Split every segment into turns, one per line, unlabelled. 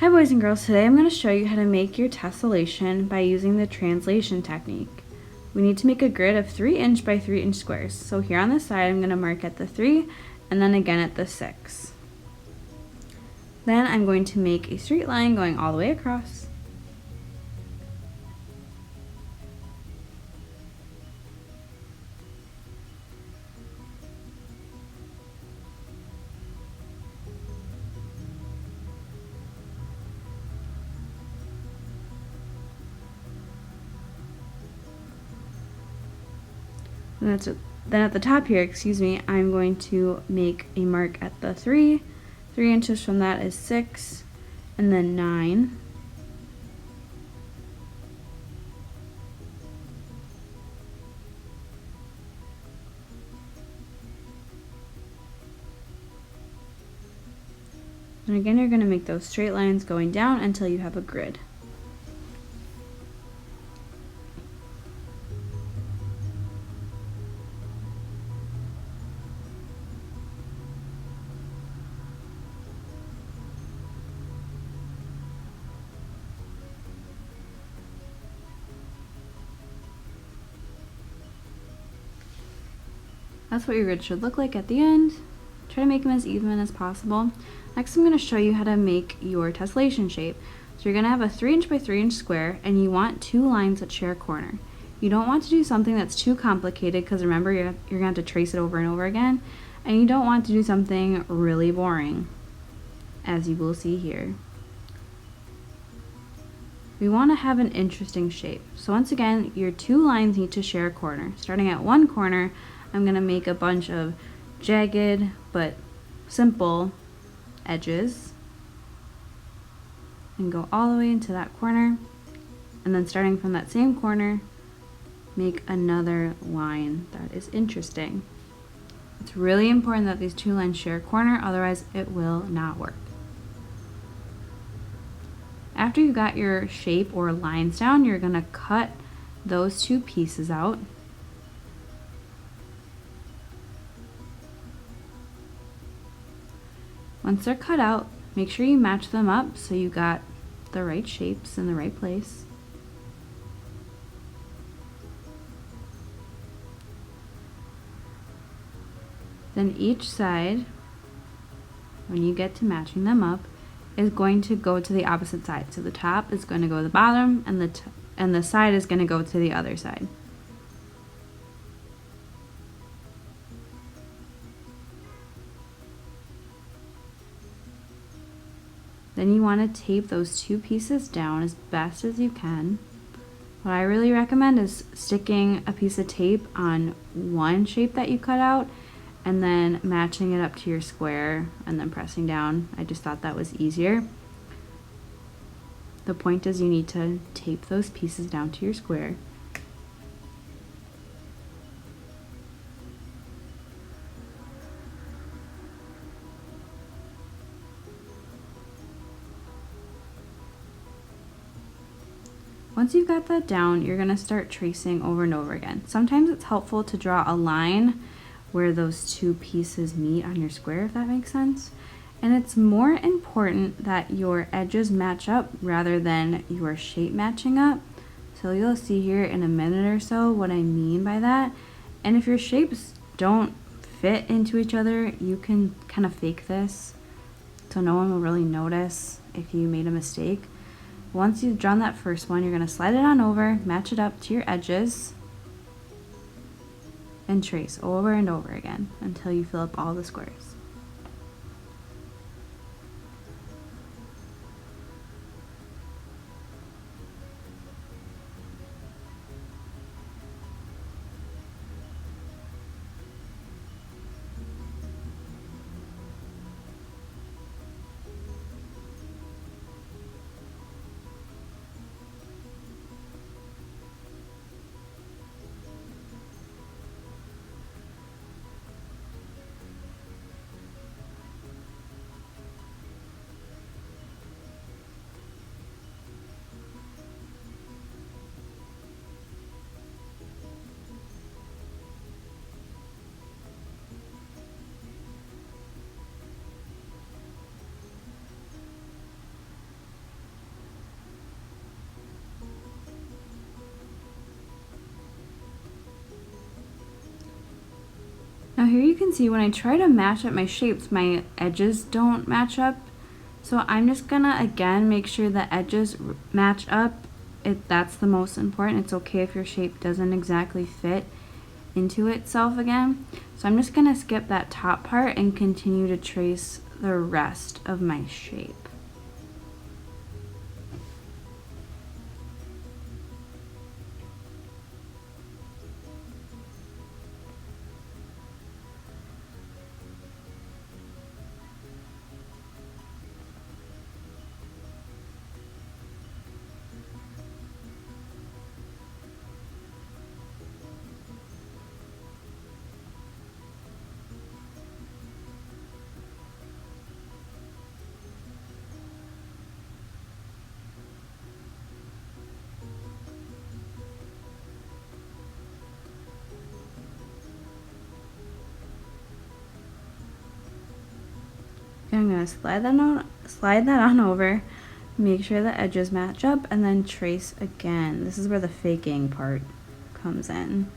Hi boys and girls, today I'm going to show you how to make your tessellation by using the translation technique. We need to make a grid of 3" by 3" squares. So here on this side I'm going to mark at the 3 and then again at the 6. Then I'm going to make a straight line going all the way across. Then at the top here, I'm going to make a mark at the 3. 3 inches from that is 6, and then 9. And again, you're going to make those straight lines going down until you have a grid. That's what your grid should look like at the end. Try to make them as even as possible. Next, I'm going to show you how to make your tessellation shape. So you're going to have a 3" by 3" square, and you want 2 lines that share a corner. You don't want to do something that's too complicated, because remember, you're going to have to trace it over and over again. And you don't want to do something really boring, as you will see here. We want to have an interesting shape. So once again, your 2 lines need to share a corner. Starting at one corner, I'm going to make a bunch of jagged but simple edges and go all the way into that corner, and then starting from that same corner, make another line that is interesting. It's really important that these 2 lines share a corner, otherwise it will not work. After you got your shape or lines down, you're going to cut those 2 pieces out. Once they're cut out, make sure you match them up so you got the right shapes in the right place. Then each side, when you get to matching them up, is going to go to the opposite side. So the top is going to go to the bottom, and the side is going to go to the other side. Then you want to tape those 2 pieces down as best as you can. What I really recommend is sticking a piece of tape on one shape that you cut out and then matching it up to your square and then pressing down. I just thought that was easier. The point is you need to tape those pieces down to your square. Once you've got that down, you're going to start tracing over and over again. Sometimes it's helpful to draw a line where those 2 pieces meet on your square, if that makes sense. And it's more important that your edges match up rather than your shape matching up. So you'll see here in a minute or so what I mean by that. And if your shapes don't fit into each other, you can kind of fake this so no one will really notice if you made a mistake. Once you've drawn that first one, you're going to slide it on over, match it up to your edges, and trace over and over again until you fill up all the squares. Now here you can see when I try to match up my shapes, my edges don't match up. So I'm just gonna again make sure the edges match up. That's the most important. It's okay if your shape doesn't exactly fit into itself again. So I'm just gonna skip that top part and continue to trace the rest of my shape. I'm going to slide that on over, make sure the edges match up, and then trace again. This is where the faking part comes in.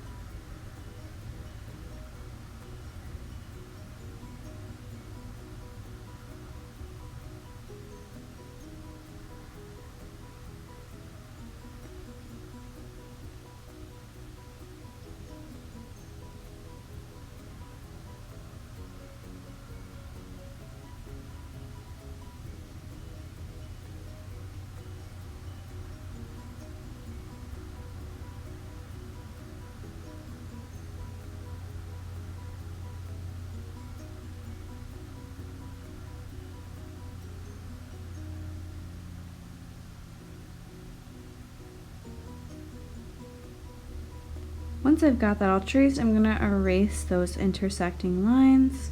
Once I've got that all traced, I'm going to erase those intersecting lines.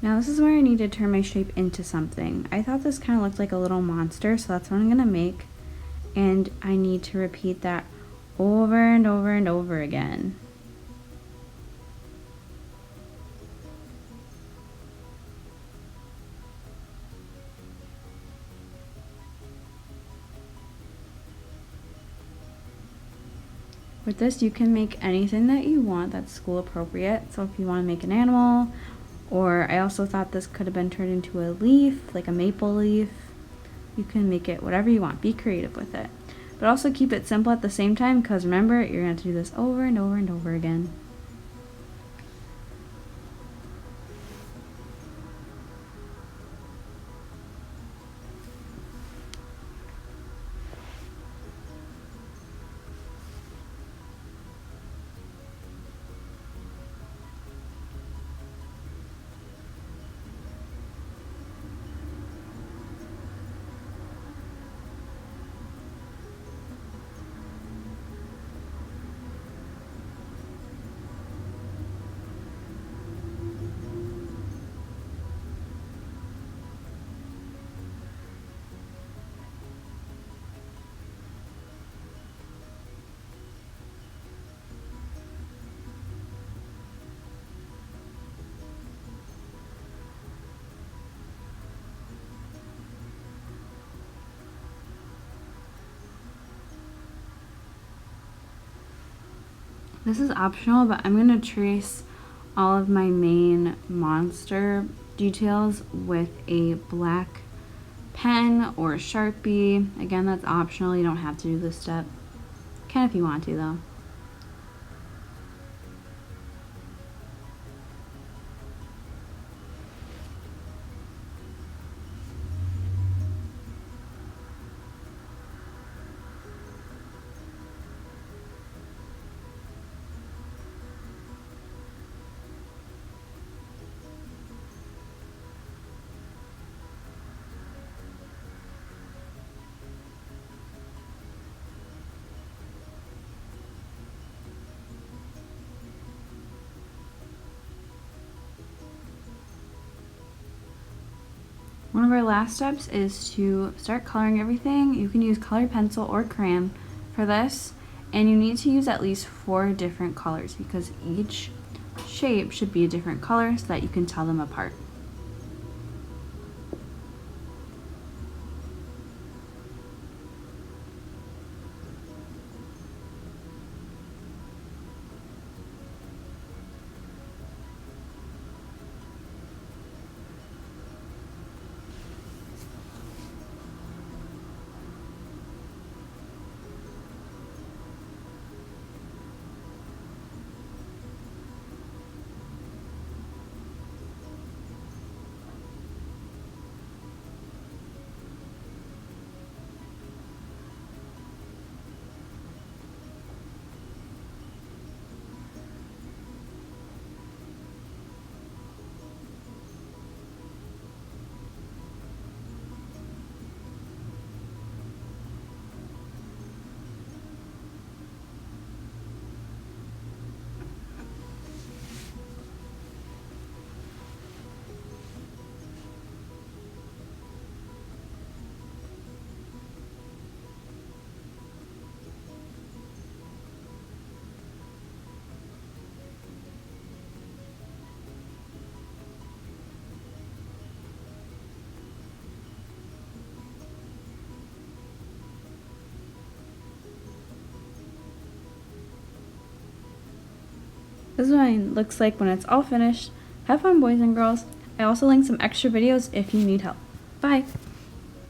Now this is where I need to turn my shape into something. I thought this kind of looked like a little monster, so that's what I'm going to make. And I need to repeat that over and over and over again. With this, you can make anything that you want that's school appropriate. So if you want to make an animal, or I also thought this could have been turned into a leaf, like a maple leaf. You can make it whatever you want. Be creative with it. But also keep it simple at the same time, because remember, you're going to do this over and over and over again. This is optional, but I'm going to trace all of my main monster details with a black pen or Sharpie. Again, that's optional. You don't have to do this step. You can if you want to, though. One of our last steps is to start coloring everything. You can use colored pencil or crayon for this, and you need to use at least 4 different colors because each shape should be a different color so that you can tell them apart. This is what it looks like when it's all finished. Have fun, boys and girls. I also linked some extra videos if you need help. Bye!